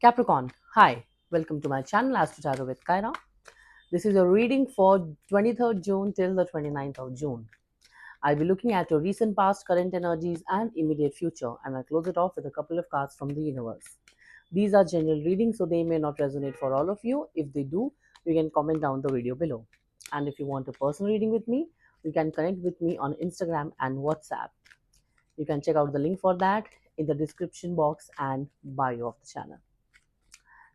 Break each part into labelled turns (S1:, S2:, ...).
S1: Capricorn, hi, welcome to my channel Astro Tarot with Kyra. This is a reading for 23rd June till the 29th of June. I'll be looking at your recent past, current energies, and immediate future, and I'll close it off with a couple of cards from the universe. These are general readings, so they may not resonate for all of you. If they do, you can comment down the video below. And if you want a personal reading with me, you can connect with me on Instagram and WhatsApp. You can check out the link for that in the description box and bio of the channel.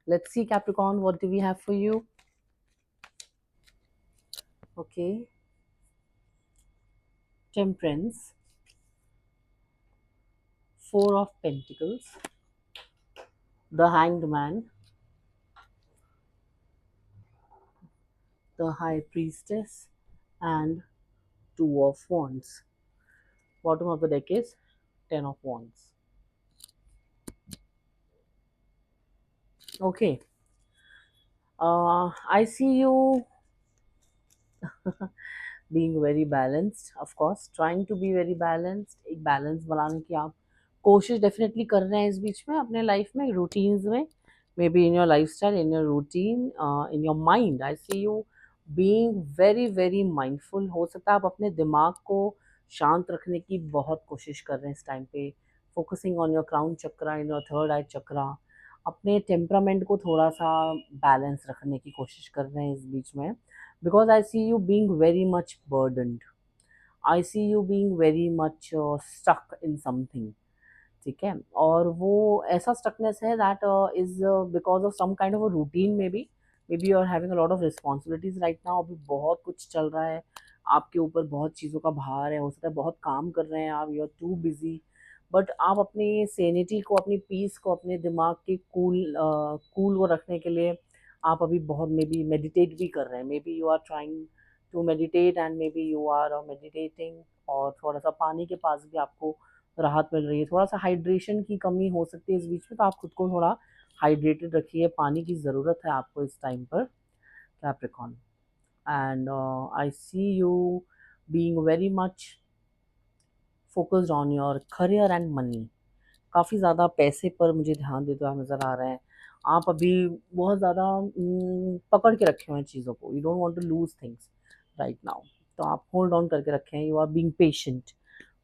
S1: Let's see, Capricorn, what do we have for you? Okay. Temperance, Four of Pentacles, the Hanged Man, the High Priestess, and Two of Wands. Bottom of the deck is Ten of Wands. Okay. I see you being very balanced, of course, trying to be very balanced. एक balance बनाने की आप कोशिश definitely कर रहे हैं इस बीच में अपने लाइफ में रूटीन्स में, maybe in your lifestyle, in your routine, in your mind. I see you being very very mindful. हो सकता है आप अपने दिमाग को शांत रखने की बहुत कोशिश कर रहे हैं इस टाइम पे, focusing on your crown chakra, in your third eye chakra. अपने टेम्परामेंट को थोड़ा सा बैलेंस रखने की कोशिश कर रहे हैं इस बीच में, because I see you being very much burdened. I see you being very much stuck in something. ठीक है, और वो ऐसा स्टकनेस है that is because of some kind of a routine. Maybe you are having a lot of responsibilities right now. अभी बहुत कुछ चल रहा है आपके ऊपर, बहुत चीज़ों का भार है. हो सकता है बहुत काम कर रहे हैं आप, you are too busy, but आप अपनी सेनिटी को, अपनी पीस को, अपने दिमाग के कूल वो रखने के लिए आप अभी बहुत मे बी मेडिटेट भी कर रहे हैं. Maybe you are trying to meditate and maybe you are meditating, और थोड़ा सा पानी के पास भी आपको राहत मिल रही है. थोड़ा सा हाइड्रेशन की कमी हो सकती है इस बीच में, तो आप खुद को थोड़ा हाइड्रेटेड रखिए. पानी की ज़रूरत है आपको इस टाइम पर, Capricorn. And I see you being very much focused on your career and money. काफ़ी ज़्यादा पैसे पर मुझे ध्यान देते हुए नज़र आ रहे हैं. आप अभी बहुत ज़्यादा पकड़ के रखे हुए हैं चीज़ों को. You don't want to lose things right now, तो आप होल्ड ऑन करके रखे हैं. You are being patient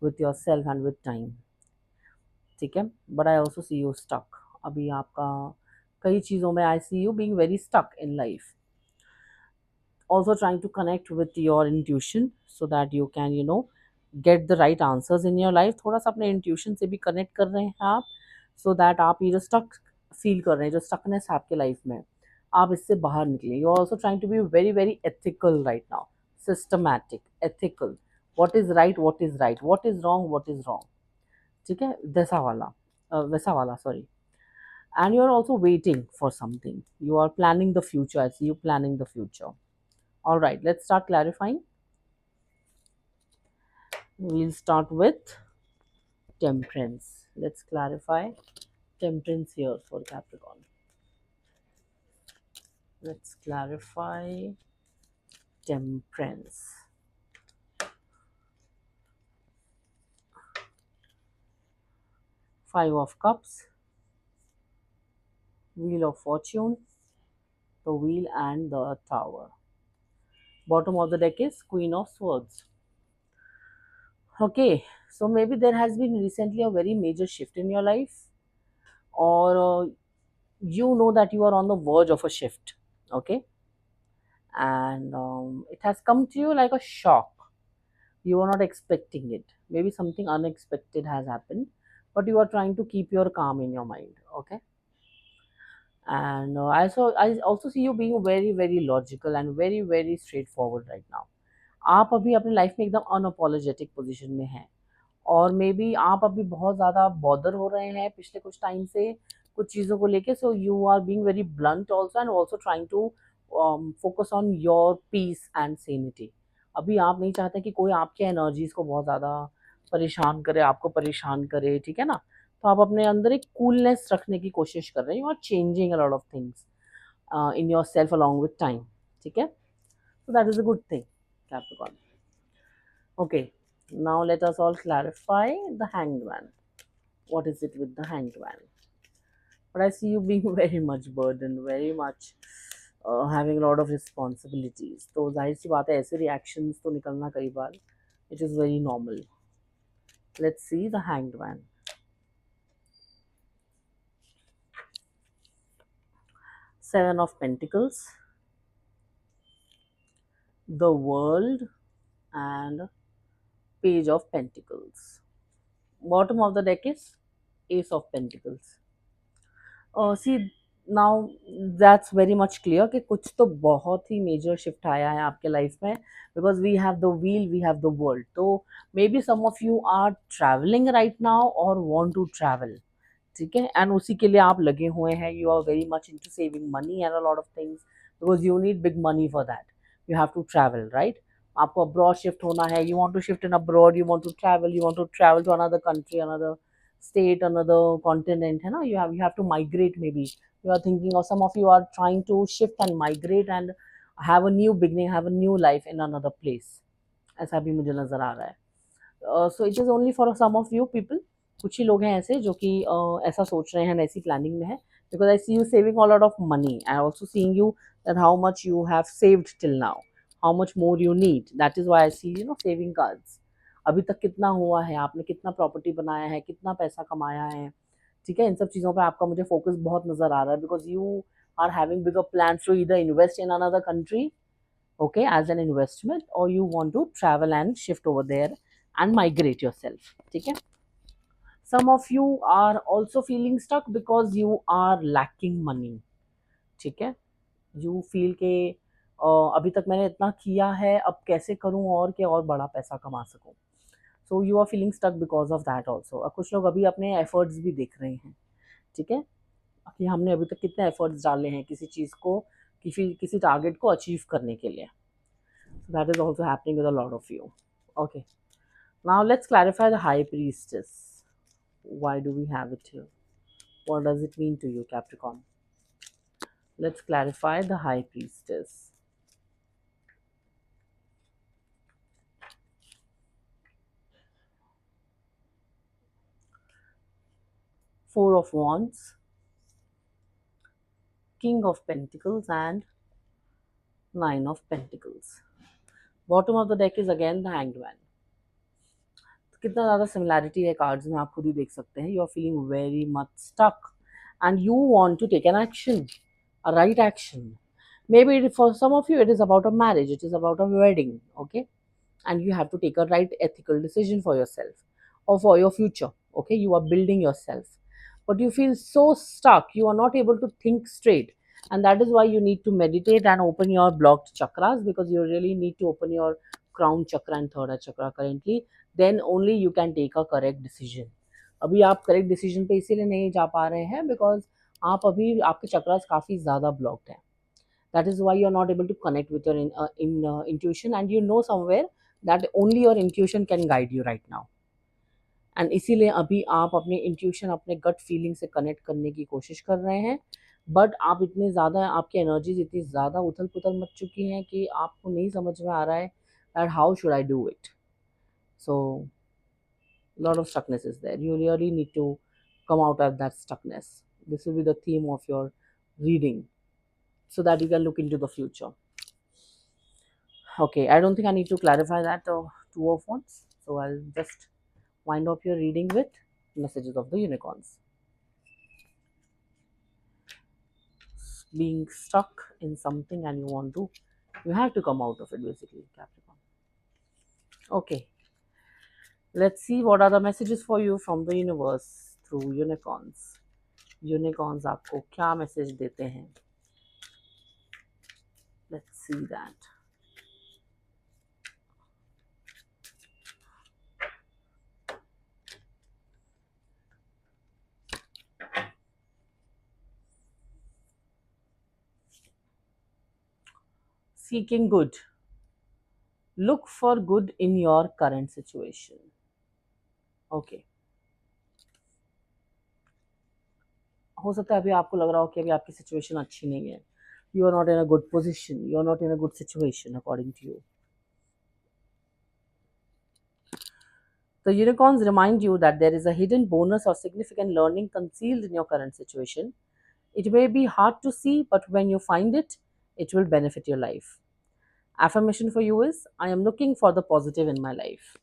S1: with your self and with time. ठीक है, but I also see you stuck. अभी आपका कई चीज़ों में I see you being very stuck in life. Also trying to connect with your intuition so that you can get the right answers in your life. थोड़ा सा अपने intuition से भी connect कर रहे हैं आप, so that आप ये जो stuck feel कर रहे हैं, जो stuckness है आपके life में, आप इससे बाहर निकलें. You are also trying to be very very ethical right now, systematic, ethical. What is right, what is right, what is wrong, what is wrong. ठीक है, वैसा वाला sorry. And you are also waiting for something. You are planning the future. I see you planning the future. All right, let's start clarifying. We'll start with temperance. Let's clarify temperance here for Capricorn. Let's clarify temperance. Five of Cups, Wheel of Fortune, the Wheel and the Tower. Bottom of the deck is Queen of Swords. Okay, so maybe there has been recently a very major shift in your life, or you know that you are on the verge of a shift. Okay, and it has come to you like a shock. You are not expecting it. Maybe something unexpected has happened, but you are trying to keep your calm in your mind. Okay, and I also see you being very very logical and very very straightforward right now. आप अभी अपने life में एकदम unapologetic position में हैं, और may be आप अभी बहुत ज़्यादा बॉदर हो रहे हैं पिछले कुछ टाइम से कुछ चीज़ों को लेके. So you are being very blunt also, and also trying to focus on your peace and sanity. अभी आप नहीं चाहते कि कोई आपके एनर्जीज को बहुत ज़्यादा परेशान करे, आपको परेशान करे. ठीक है ना, तो आप अपने अंदर एक कूलनेस रखने की कोशिश कर रहे हैं. You are changing a lot of things in yourself along with time. ठीक है, so that is a good thing, Capricorn. Okay, now let us all clarify the Hanged Man. What is it with the Hanged Man? but I see you being very much burdened, very much having a lot of responsibilities. तो जाहिर सी बात है ऐसे reactions तो निकलना कई बार, it is very normal. Let's see the Hanged Man. Seven of Pentacles, the World, and Page of Pentacles. Bottom of the deck is Ace of Pentacles. See now that's very much clear कि कुछ तो बहुत ही major shift आया है आपके life में, because we have the wheel, we have the world. तो maybe some of you are travelling right now और वांट टू ट्रैवल. ठीक है, एंड उसी के लिए आप लगे हुए हैं. You are very much into saving money and a lot of things, because you need big money for that. You have to travel, right? आपको अब्रॉड शिफ्ट होना है. You want to shift in abroad, you want to travel, you want to travel to another country, another state, another continent, है ना? You have to migrate maybe. You are thinking, or some of you are trying to shift and migrate and have a new beginning, have a new life in another place. ऐसा भी मुझे नज़र आ रहा है. So it is only for some of you people. कुछ ही लोग हैं ऐसे जो कि ऐसा सोच रहे हैं, ऐसी प्लानिंग में है. Because I see you saving a lot of money. I also seeing you that how much you have saved till now, how much more you need. That is why I see, saving cards. अभी तक कितना हुआ है, आपने कितना property बनाया है, कितना पैसा कमाया है. ठीक है, इन सब चीज़ों पे आपका मुझे फोकस बहुत नज़र आ रहा है, because you are having bigger plans to either invest in another country, okay, as an investment, or you want to travel and shift over there and migrate yourself. ठीक है, some of you are also feeling stuck because you are lacking money. ठीक है, you feel के अभी तक मैंने इतना किया है, अब कैसे करूं और कि और बड़ा पैसा कमा सकूं. So you are feeling stuck because of that also. और कुछ लोग अभी अपने एफर्ट्स भी देख रहे हैं. ठीक है, कि हमने अभी तक कितने एफर्ट्स डाले हैं किसी चीज़ को, किसी किसी टारगेट को अचीव करने के लिए. That is also happening with a lot of you. Okay, now let's clarify the High Priestess. Why do we have it here? What does it mean to you, Capricorn? Let's clarify the High Priestess. Four of Wands, King of Pentacles, and Nine of Pentacles. Bottom of the deck is again the Hanged Man. कितना ज़्यादा similarity है cards में आप खुद ही देख सकते हैं. You are feeling very much stuck and you want to take an action, a right action. Maybe for some of you it is about a marriage, it is about a wedding, okay? And you have to take a right ethical decision for yourself or for your future, okay? You are building yourself, but you feel so stuck, you are not able to think straight, and that is why you need to meditate and open your blocked chakras, because you really need to open your crown chakra and third eye chakra currently. Then only you can take a correct decision. अभी आप correct decision पे इसीलिए नहीं जा पा रहे हैं because आप अभी आपके चक्रास काफ़ी ज़्यादा ब्लॉक्ड हैं. That is why you are not able to connect with your intuition, and you know somewhere that only your intuition can guide you right now. And इसीलिए अभी आप अपने इंट्यूशन, अपने गट फीलिंग से कनेक्ट करने की कोशिश कर रहे हैं, बट आप इतने ज़्यादा, आपकी एनर्जीज इतनी ज़्यादा उथल पुथल मच चुकी हैं कि आपको नहीं समझ में आ रहा है that how should I do it. So lot of stuckness is there. You really need to come out of that stuckness. This will be the theme of your reading so that you can look into the future. Okay, I don't think I need to clarify that two of wands. So I'll just wind up your reading with messages of the unicorns. Being stuck in something and you have to come out of it basically, Capricorn. Okay, let's see what are the messages for you from the universe through unicorns. Unicorns आपको क्या message देते हैं? Let's see that. Seeking good, look for good in your current situation. Okay, हो सकता है अभी आपको लग रहा हो कि अभी आपकी सिचुएशन अच्छी नहीं है. You are not in a good position, you are not in a good situation according to you. The unicorns remind you that there is a hidden bonus or significant learning concealed in your current situation. It may be hard to see, but when you find it, it will benefit your life. Affirmation for you is, I am looking for the positive in my life.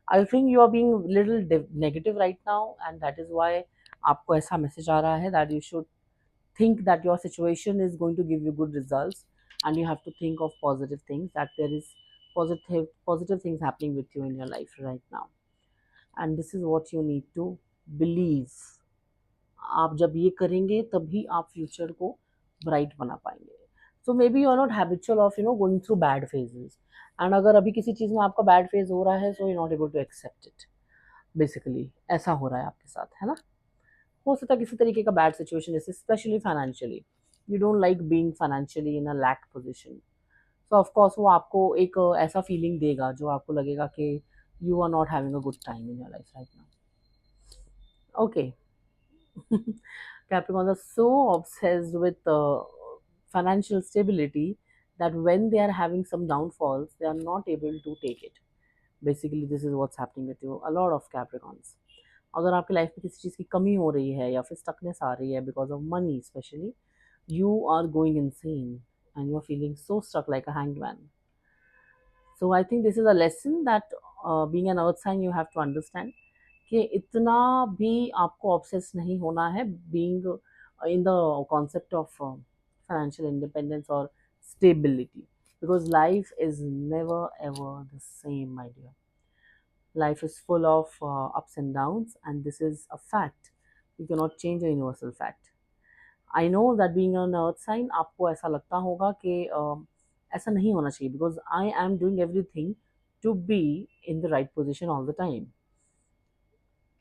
S1: I think you are being little negative right now, and that is why आपको ऐसा message आ रहा है that you should think that your situation is going to give you good results, and you have to think of positive things, that there is positive things happening with you in your life right now, and this is what you need to believe. आप जब ये करेंगे तभी आप future को bright बना पाएंगे. So maybe you are not habitual of going through bad phases, and अगर अभी किसी चीज़ में आपका बैड फेज हो रहा है, so you not able to accept it. Basically ऐसा हो रहा है आपके साथ, है ना. हो सकता है किसी तरीके का बैड सिचुएशन, जैसे specially financially, you don't like being financially in a lack position. So of course वो आपको एक ऐसा फीलिंग देगा जो आपको लगेगा कि you are not having a good time in your life right now. Okay. Capricorns are so obsessed with financial stability that when they are having some downfalls, they are not able to take it. Basically, this is what's happening with you. A lot of Capricorns. अगर आपकी life में किसी चीज़ की कमी हो रही है या फिर स्टकनेस आ रही है because of money specially, you are going insane and you're feeling so stuck like a hanged man. So I think this is a lesson that being an earth sign you have to understand कि इतना भी आपको obsess नहीं होना है being in the concept of financial independence और stability, because life is never ever the same my dear. Life is full of ups and downs, and this is a fact. You cannot change a universal fact. I know that being an earth sign, आपको ऐसा लगता होगा कि ऐसा नहीं होना चाहिए, because I am doing everything to be in the right position all the time.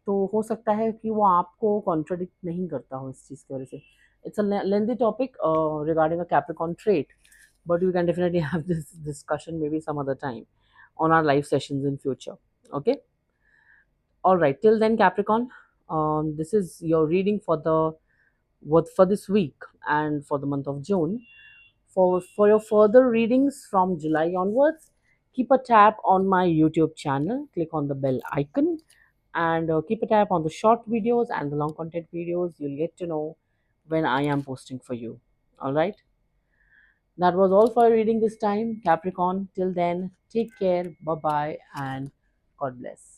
S1: तो हो सकता है कि वो आपको कॉन्ट्रडिक्ट नहीं करता हो इस चीज़ की वजह से. It's a lengthy topic regarding a Capricorn trait, but we can definitely have this discussion maybe some other time on our live sessions in future. Okay. All right. Till then, Capricorn, this is your reading for the what for this week and for the month of June. For your further readings from July onwards, keep a tab on my YouTube channel. Click on the bell icon and keep a tab on the short videos and the long content videos. You'll get to know when I am posting for you. All right. That was all for reading this time, Capricorn. Till then, take care. Bye bye and God bless.